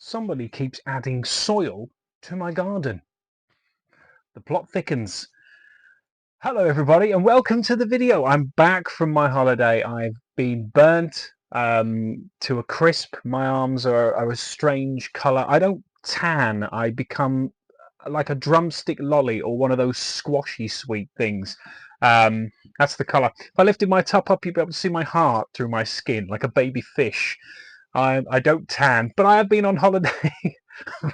Somebody keeps adding soil to my garden. The plot thickens. Hello everybody and welcome to the video. I'm back from my holiday. I've been burnt to a crisp. My arms are a strange colour. I don't tan. I become like a drumstick lolly or one of those squashy sweet things. That's the colour. If I lifted my top up, you'd be able to see my heart through my skin like a baby fish. I don't tan, but I have been on holiday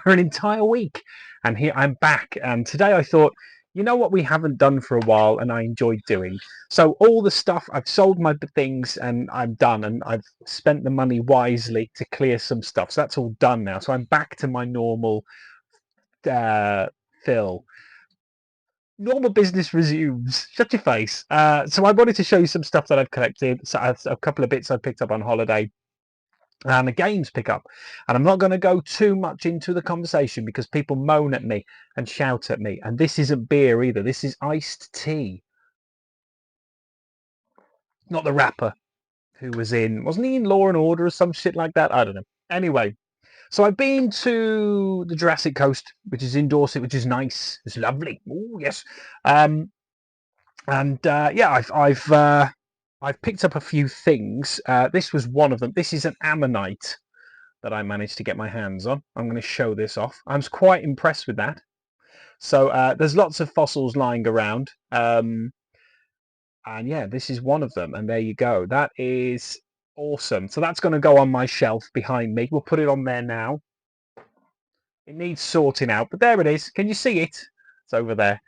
for an entire week, and here I'm back. And today I thought, you know what we haven't done for a while, and I enjoyed doing. So all the stuff, I've sold my things, and I'm done, and I've spent the money wisely to clear some stuff. So that's all done now. So I'm back to my normal fill. Normal business resumes. Shut your face. So I wanted to show you some stuff that I've collected. So a couple of bits I picked up on holiday and the games pick up, and I'm not going to go too much into the conversation because people moan at me and shout at me, and this isn't beer either. This is iced tea. Not the rapper who wasn't he in Law and Order or some shit like that? I don't know. Anyway, so I've been to the Jurassic Coast, which is in Dorset, which is nice. It's lovely. Oh yes. Yeah, I've picked up a few things. This was one of them. This is an ammonite that I managed to get my hands on. I'm going to show this off. I was quite impressed with that. So there's lots of fossils lying around. And yeah, this is one of them. And there you go. That is awesome. So that's going to go on my shelf behind me. We'll put it on there now. It needs sorting out, but there it is. Can you see it? It's over there.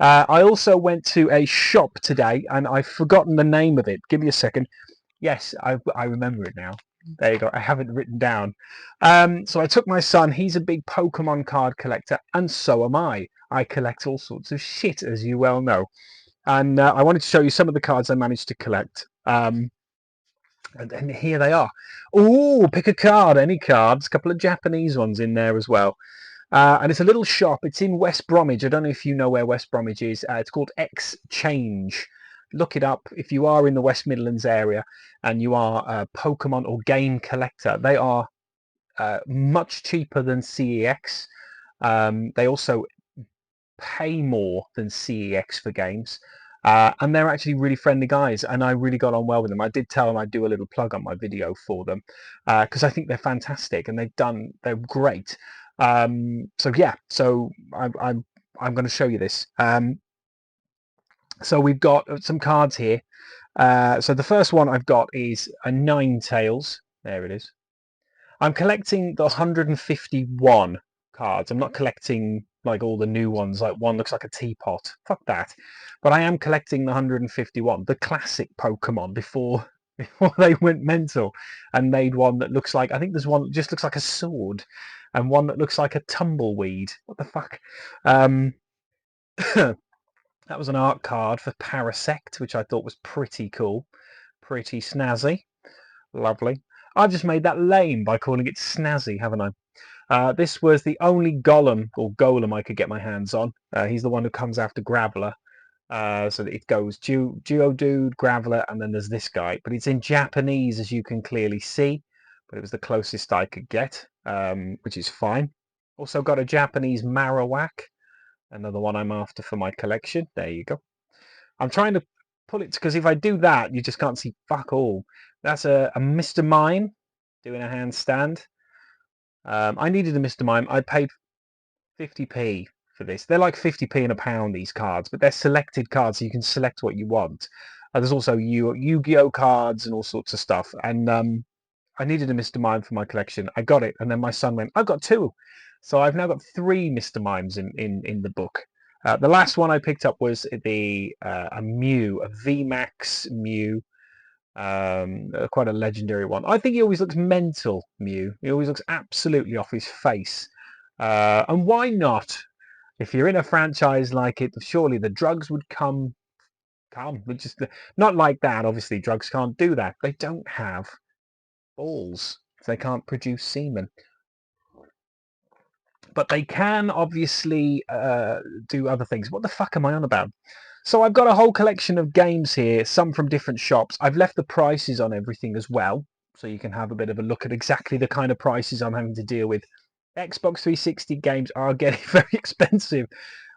I also went to a shop today, and I've forgotten the name of it. Give me a second. Yes, I remember it now. There you go. I have it written down. So I took my son. He's a big Pokemon card collector, and so am I. I collect all sorts of shit, as you well know. And I wanted to show you some of the cards I managed to collect. And here they are. Oh, pick a card, any cards. A couple of Japanese ones in there as well. And it's a little shop. It's in West Bromwich. I don't know if you know where West Bromwich is. It's called Exchange. Look it up if you are in the West Midlands area and you are a Pokemon or game collector. They are much cheaper than CEX. They also pay more than CEX for games. And they're actually really friendly guys, and I really got on well with them. I did tell them I'd do a little plug on my video for them because I think they're fantastic and they're great. So yeah, so I'm going to show you this. So we've got some cards here. So the first one I've got is a Ninetales. There it is. I'm collecting the 151 cards. I'm not collecting like all the new ones, like one looks like a teapot. Fuck that. But I am collecting the 151, the classic Pokemon before they went mental and made one that looks like, I think there's one that just looks like a sword and one that looks like a tumbleweed. What the fuck? That was an art card for Parasect, which I thought was pretty cool. Pretty snazzy. Lovely. I've just made that lame by calling it snazzy, haven't I? This was the only Golem or Golem I could get my hands on. He's the one who comes after Graveler. So it goes Geodude, Graveler, and then there's this guy. But it's in Japanese, as you can clearly see. But it was the closest I could get, which is fine. Also got a Japanese Marowak. Another one I'm after for my collection. There you go. I'm trying to pull it, because if I do that, you just can't see fuck all. That's a Mr. Mime doing a handstand. I needed a Mr. Mime. I paid 50p for this. They're like 50p in a pound, these cards, but they're selected cards, so you can select what you want. There's also Yu-Gi-Oh cards and all sorts of stuff. And I needed a Mr. Mime for my collection. I got it, and then my son went, I've got two. So I've now got 3 Mr. Mimes in the book. The last one I picked up was a Mew, a VMAX Mew, quite a legendary one. I think he always looks mental, Mew. He always looks absolutely off his face. And why not? If you're in a franchise like it, surely the drugs would come. But just not like that. Obviously, drugs can't do that. They don't have balls. They can't produce semen. But they can obviously do other things. What the fuck am I on about? So I've got a whole collection of games here, some from different shops. I've left the prices on everything as well, so you can have a bit of a look at exactly the kind of prices I'm having to deal with Xbox 360 games are getting very expensive.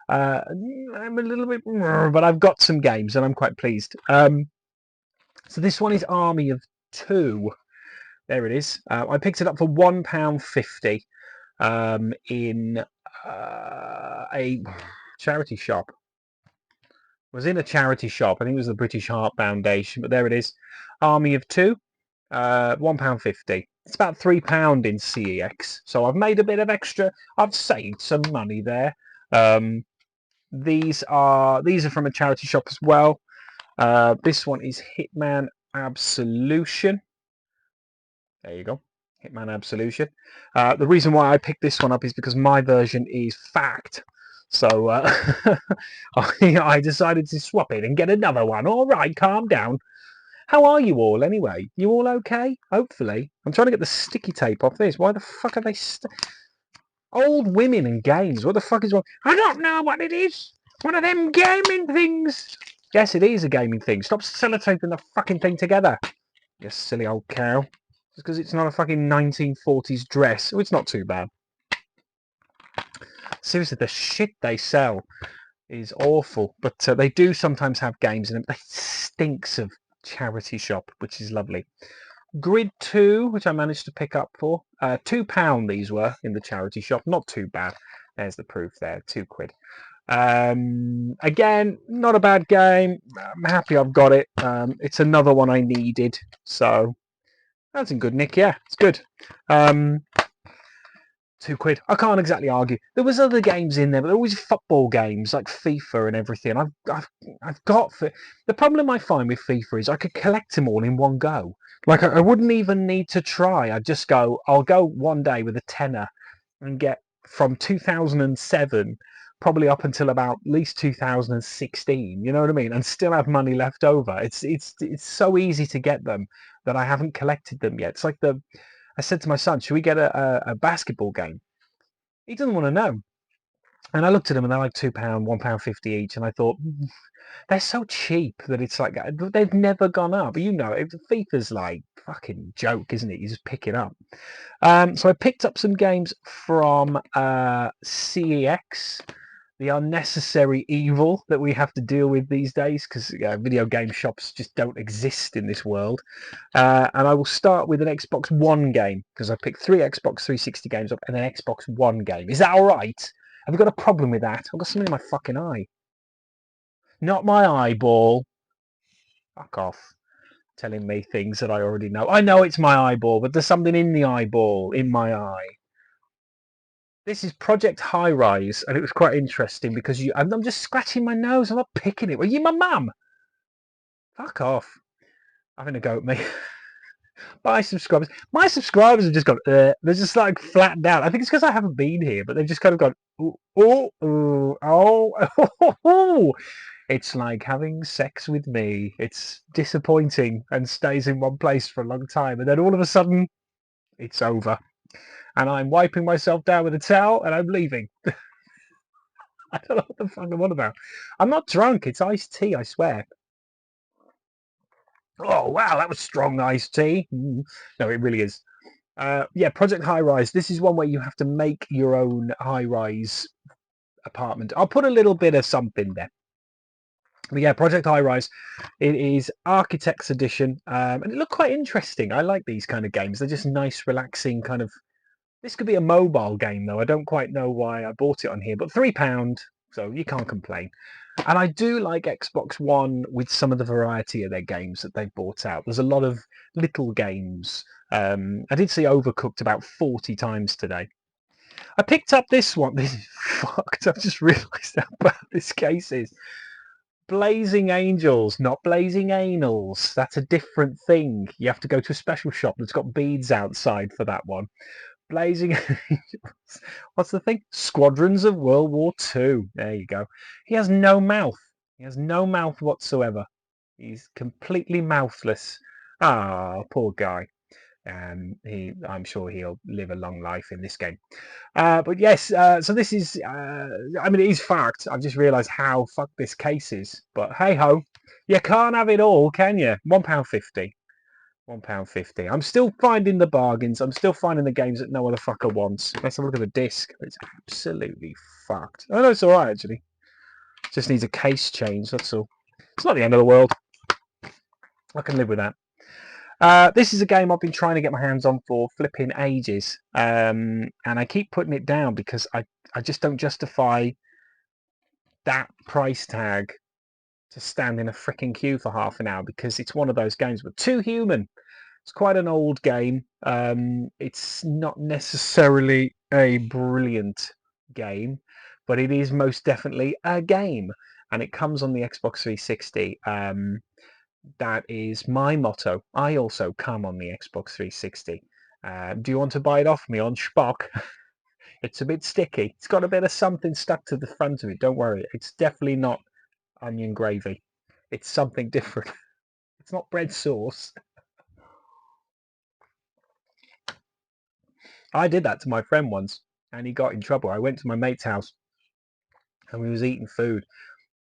I'm a little bit, but I've got some games and I'm quite pleased. So this one is Army of Two. There it is. I picked it up for £1.50 in a charity shop. It was in a charity shop. I think it was the British Heart Foundation, but there it is. Army of Two, £1.50. It's about £3 in CEX. So I've made a bit of extra. I've saved some money there. These are from a charity shop as well. This one is Hitman Absolution. There you go. Hitman Absolution. The reason why I picked this one up is because my version is fact. So I decided to swap it and get another one. All right, calm down. How are you all anyway? You all okay? Hopefully. I'm trying to get the sticky tape off this. Why the fuck are they... Old women and games. What the fuck is wrong? I don't know what it is. One of them gaming things. Yes, it is a gaming thing. Stop sellotaping the fucking thing together. You silly old cow. Just because it's not a fucking 1940s dress. Oh, it's not too bad. Seriously, the shit they sell is awful. But they do sometimes have games in them. It stinks of charity shop, which is lovely. Grid 2, which I managed to pick up for £2 these were in the charity shop. Not too bad. There's the proof there, £2. Again, not a bad game. I'm happy I've got it. It's another one I needed, so that's in good nick. Yeah, it's good. £2. I can't exactly argue. There was other games in there, but they're always football games like FIFA and everything. I've got the problem I find with FIFA is I could collect them all in one go. Like I wouldn't even need to try. I'll go one day with a tenner and get from 2007 probably up until about at least 2016. You know what I mean? And still have money left over. It's so easy to get them that I haven't collected them yet. It's like I said to my son, should we get a basketball game? He doesn't want to know. And I looked at them and they're like £2, £1.50 each. And I thought, they're so cheap that it's like, they've never gone up. You know, FIFA's like fucking joke, isn't it? You just pick it up. So I picked up some games from CEX, the unnecessary evil that we have to deal with these days because video game shops just don't exist in this world. And I will start with an Xbox One game because I picked 3 Xbox 360 games up and an Xbox One game. Is that all right? Have you got a problem with that? I've got something in my fucking eye. Not my eyeball. Fuck off. Telling me things that I already know. I know it's my eyeball, but there's something in the eyeball, in my eye. This is Project High Rise, and it was quite interesting because I'm just scratching my nose. I'm not picking it. Were you my mum? Fuck off. Having a go at me. My subscribers have just gone, they're just like flattened out. I think it's because I haven't been here, but they've just kind of gone, oh. It's like having sex with me. It's disappointing and stays in one place for a long time. And then all of a sudden, it's over. And I'm wiping myself down with a towel and I'm leaving. I don't know what the fuck I'm on about. I'm not drunk. It's iced tea, I swear. Oh, wow, that was strong iced tea. No, it really is. Yeah, Project High Rise. This is one where you have to make your own high rise apartment. I'll put a little bit of something there. But yeah, Project High Rise. It is Architect's Edition, and it looked quite interesting. I like these kind of games. They're just nice, relaxing kind of. This could be a mobile game though. I don't quite know why I bought it on here, but £3, so you can't complain. And I do like Xbox One with some of the variety of their games that they've bought out. There's a lot of little games. I did see Overcooked about 40 times today. I picked up this one. This is fucked. I've just realised how bad this case is. Blazing Angels, not Blazing Anals. That's a different thing. You have to go to a special shop that's got beads outside for that one. Blazing Angels. What's the thing? Squadrons of World War II. There you go. He has no mouth. He has no mouth whatsoever. He's completely mouthless. Ah, poor guy. I'm sure he'll live a long life in this game. But yes, so this is, I mean, it is fact. I've just realised how fucked this case is. But hey ho, you can't have it all, can you? £1.50. £1.50. I'm still finding the bargains. I'm still finding the games that no other fucker wants. Let's have a look at the disc. It's absolutely fucked. Oh no, it's alright actually. Just needs a case change, that's all. It's not the end of the world. I can live with that. This is a game I've been trying to get my hands on for flipping ages. And I keep putting it down because I just don't justify that price tag to stand in a freaking queue for half an hour, because it's one of those games with Too Human. It's quite an old game. It's not necessarily a brilliant game, but it is most definitely a game, and it comes on the Xbox 360. That is my motto. I also come on the Xbox 360. Do you want to buy it off me on Spock? It's a bit sticky. It's got a bit of something stuck to the front of it. Don't worry. It's definitely not onion gravy. It's something different. It's not bread sauce. I did that to my friend once, and he got in trouble. I went to my mate's house, and we was eating food,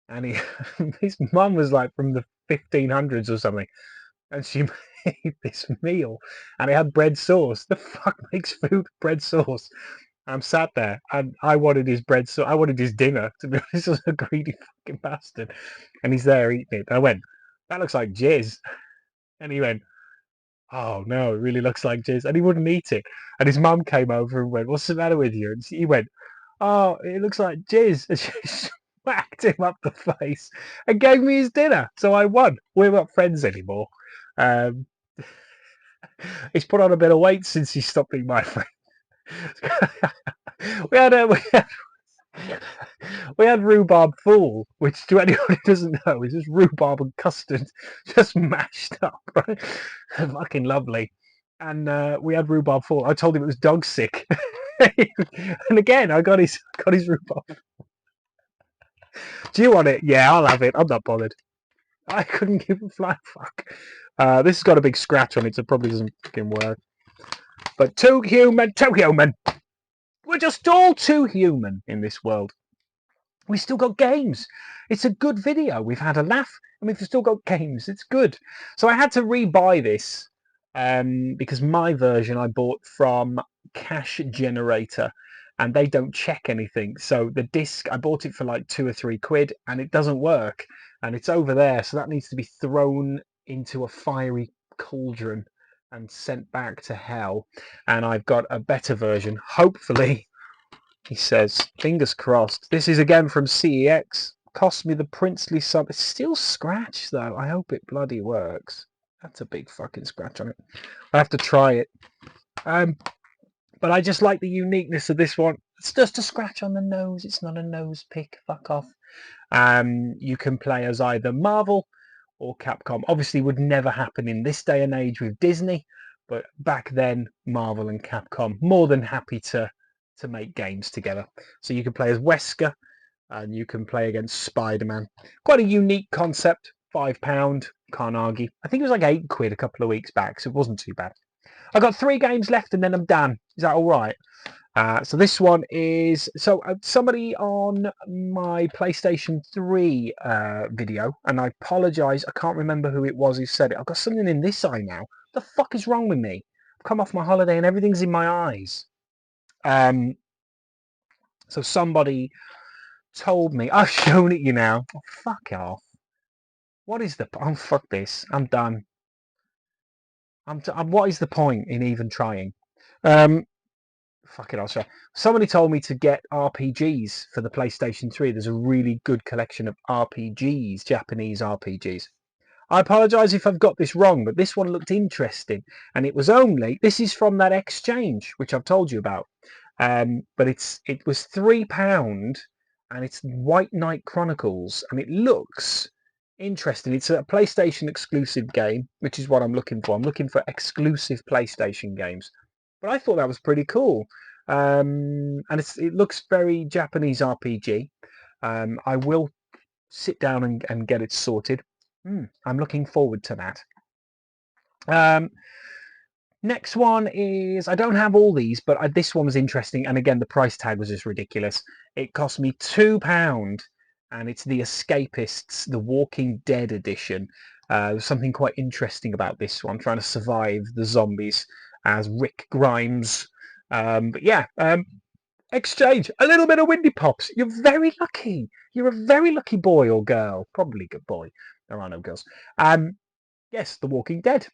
and his mum was like from the 1500s or something, and she made this meal, and it had bread sauce. The fuck makes food with bread sauce? I'm sat there, and I wanted his bread sauce. I wanted his dinner. To be honest, I was a greedy fucking bastard, and he's there eating it. And I went, "That looks like jizz," and he went, "Oh no, it really looks like jizz," and he wouldn't eat it. And his mum came over and went, "What's the matter with you?" And he went, "Oh, it looks like jizz," and she smacked him up the face and gave me his dinner. So I won. We're not friends anymore. Um, he's put on a bit of weight since he stopped being my friend. we had a we had rhubarb fool, which to anyone who doesn't know is just rhubarb and custard just mashed up, right? Fucking lovely. And we had rhubarb fool. I told him it was dog sick, and again I got his rhubarb. Do you want it? Yeah, I'll have it. I'm not bothered. I couldn't give a flying fuck. This has got a big scratch on it, so it probably doesn't fucking work. But too human. We're just all too human in this world. We still got games. It's a good video. We've had a laugh, and we've still got games. It's good. So I had to rebuy this because my version I bought from Cash Generator, and they don't check anything. So the disc, I bought it for like £2 or £3, and it doesn't work, and it's over there. So that needs to be thrown into a fiery cauldron and sent back to hell. And I've got a better version, hopefully. He says, fingers crossed. This is again from CEX. Cost me the princely sum. It's still scratched though. I hope it bloody works. That's a big fucking scratch on it. I have to try it. But I just like the uniqueness of this one. It's just a scratch on the nose. It's not a nose pick. Fuck off. You can play as either Marvel or Capcom. Obviously would never happen in this day and age with Disney, but back then Marvel and Capcom more than happy to make games together. So you can play as Wesker and you can play against Spider-Man. Quite a unique concept. £5, can't argue. I think it was like £8 a couple of weeks back, so it wasn't too bad. I've got 3 games left and then I'm done. Is that all right? So this one is somebody on my PlayStation 3 video, and I apologise, I can't remember who it was who said it. I've got something in this eye now. What the fuck is wrong with me? I've come off my holiday and everything's in my eyes. So somebody told me, I've shown it you now. Oh, fuck off. What is the... Oh, fuck this. I'm done. What is the point in even trying? Fuck it, I'll show. Somebody told me to get RPGs for the PlayStation 3. There's a really good collection of RPGs, Japanese RPGs. I apologise if I've got this wrong, but this one looked interesting. And it was only... This is from that exchange, which I've told you about. But it was £3, and it's White Knight Chronicles, and it looks interesting. It's a PlayStation exclusive game, which is what I'm looking for. I'm looking for exclusive PlayStation games. But I thought that was pretty cool. And it looks very Japanese RPG. I will sit down and get it sorted. I'm looking forward to that. Next one is, I don't have all these, but this one was interesting. And again, the price tag was just ridiculous. It cost me £2, and it's The Escapists, the Walking Dead edition. There's something quite interesting about this one, trying to survive the zombies as Rick Grimes. But yeah, exchange a little bit of Windy Pops. You're very lucky. You're a very lucky boy or girl. Probably good boy. There are no girls. Yes, The Walking Dead.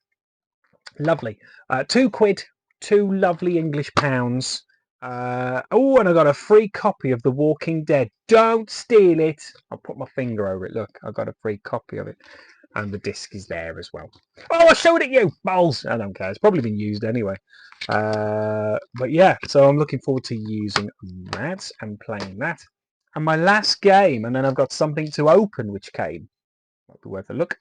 Lovely. £2, 2 lovely English pounds. Oh, and I got a free copy of The Walking Dead. Don't steal it. I'll put my finger over it. Look, I got a free copy of it. And the disc is there as well. Oh, I showed it you, balls. I don't care. It's probably been used anyway. But yeah, so I'm looking forward to using that and playing that. And my last game, and then I've got something to open which came. Might be worth a look.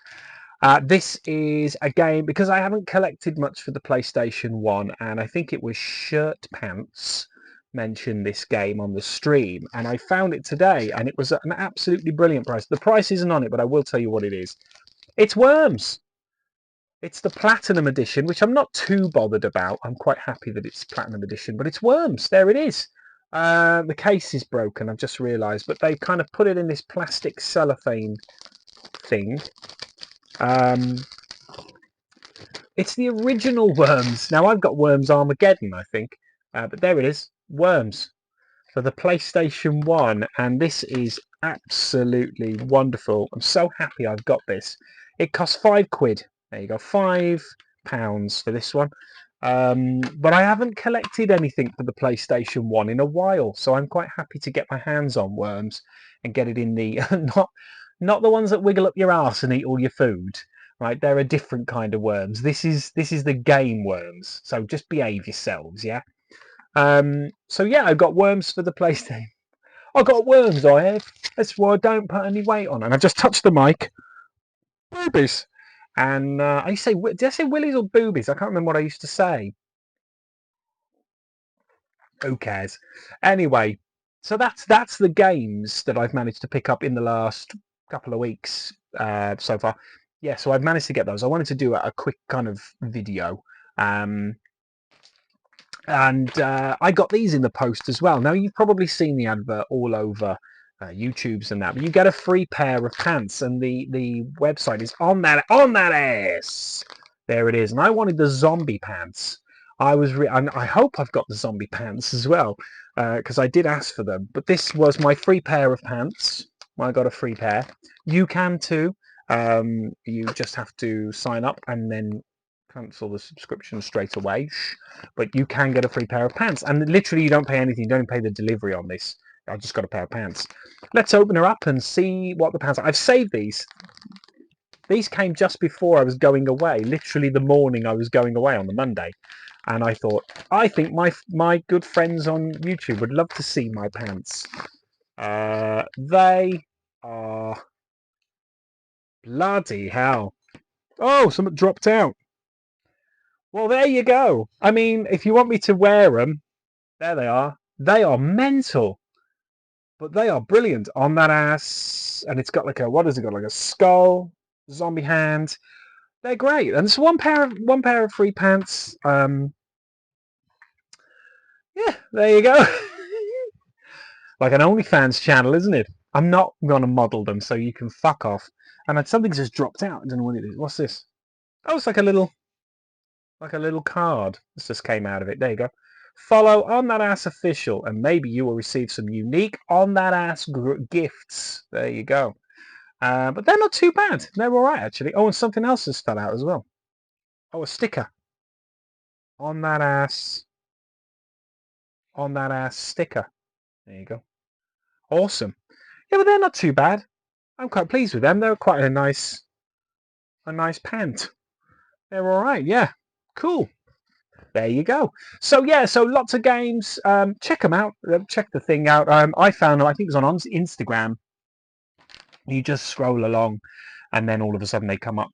This is a game, because I haven't collected much for the PlayStation 1, and I think it was Shirt Pants mentioned this game on the stream, and I found it today, and it was at an absolutely brilliant price. The price isn't on it, but I will tell you what it is. It's Worms. It's the Platinum Edition, which I'm not too bothered about. I'm quite happy that it's Platinum Edition, but it's Worms. There it is. The case is broken, I've just realised, but they kind of put it in this plastic cellophane thing. It's the original Worms. Now, I've got Worms Armageddon, I think, but there it is, Worms for the PlayStation 1, and this is absolutely wonderful. I'm so happy I've got this. It costs £5. There you go, £5 for this one. But I haven't collected anything for the PlayStation 1 in a while, so I'm quite happy to get my hands on Worms and get it in the not the ones that wiggle up your arse and eat all your food. Right, they're a different kind of worms. This is the game Worms. So just behave yourselves, yeah. So yeah, I've got Worms for the PlayStation. I've got Worms, I have. That's why I don't put any weight on. And I've just touched the mic. Boobies. And I say, did I say willies or boobies? I can't remember what I used to say. Who cares? Anyway, so that's the games that I've managed to pick up in the last couple of weeks so far. Yeah, so I've managed to get those. I wanted to do a quick kind of video. And I got these in the post as well. Now, you've probably seen the advert all over YouTube's and that, but you get a free pair of pants, and the website is on that ass. There it is. And I wanted the zombie pants. And I hope I've got the zombie pants as well, because I did ask for them. But this was my free pair of pants. I got a free pair. You can too. You just have to sign up and then cancel the subscription straight away. But you can get a free pair of pants, and literally you don't pay anything. You don't pay the delivery on this. I just got a pair of pants. Let's open her up and see what the pants are. I've saved these. These came just before I was going away, literally the morning I was going away on the Monday. And I thought, I think my good friends on YouTube would love to see my pants. They are bloody hell. Oh, something dropped out. Well, there you go. I mean, if you want me to wear them, there they are. They are mental, but they are brilliant on that ass. And it's got like what has it got? Like a skull, zombie hand. They're great. And it's one pair of free pants. Yeah, there you go. Like an OnlyFans channel, isn't it? I'm not gonna model them, so you can fuck off. And something's just dropped out. I don't know what it is. What's this? Oh, it's like a little card. This just came out of it. There you go. Follow On That Ass Official, and maybe you will receive some unique On That Ass gifts. There you go. But they're not too bad. They're all right, actually. Oh, and something else has fell out as well. Oh, a sticker. On That Ass sticker. There you go. Awesome. Yeah, but they're not too bad. I'm quite pleased with them. They're quite a nice pant. They're all right. Yeah. Cool. There you go. So yeah, so lots of games. Check them out. Check the thing out. I found them. I think it was on Instagram. You just scroll along, and then all of a sudden they come up.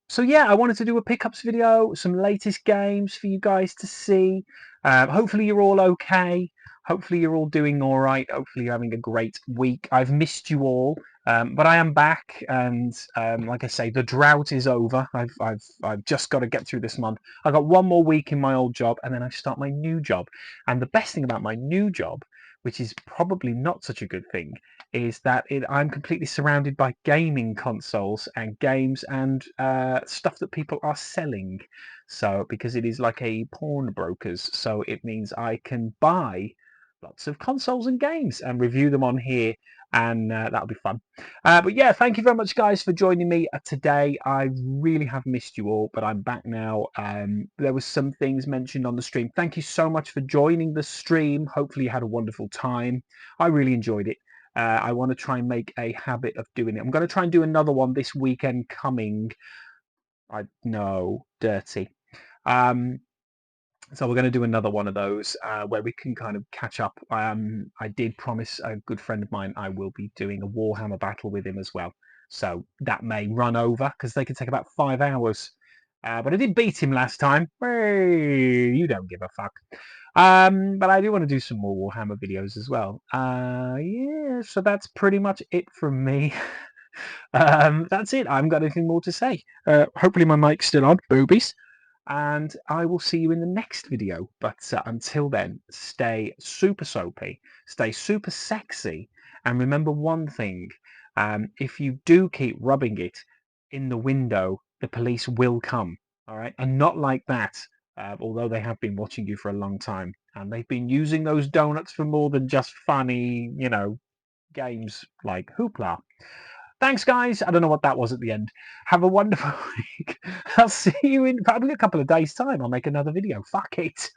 So yeah, I wanted to do a pickups video, some latest games for you guys to see. Hopefully you're all okay. Hopefully you're all doing all right. Hopefully you're having a great week. I've missed you all, but I am back, and like I say, the drought is over. I've just got to get through this month. I've got one more week in my old job, and then I start my new job. And the best thing about my new job, which is probably not such a good thing, is that I'm completely surrounded by gaming consoles and games and stuff that people are selling. So because it is like a pawnbrokers, so it means I can buy lots of consoles and games and review them on here, and that'll be fun. But yeah, thank you very much, guys, for joining me today. I really have missed you all, but I'm back now. There was some things mentioned on the stream. Thank you so much for joining the stream. Hopefully you had a wonderful time. I really enjoyed it. I want to try and make a habit of doing it. I'm going to try and do another one this weekend coming. I know, dirty. Um, so we're going to do another one of those where we can kind of catch up. I did promise a good friend of mine I will be doing a Warhammer battle with him as well. So that may run over because they can take about 5 hours. But I did beat him last time. Hey, you don't give a fuck. But I do want to do some more Warhammer videos as well. Yeah, so that's pretty much it from me. That's it. I haven't got anything more to say. Hopefully my mic's still on. Boobies. And I will see you in the next video. But until then, stay super soapy, stay super sexy, and remember one thing. If you do keep rubbing it in the window, the police will come. All right? And not like that, although they have been watching you for a long time. And they've been using those donuts for more than just funny, games like Hoopla. Thanks, guys. I don't know what that was at the end. Have a wonderful week. I'll see you in probably a couple of days' time. I'll make another video. Fuck it.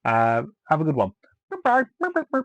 Have a good one. Bye-bye.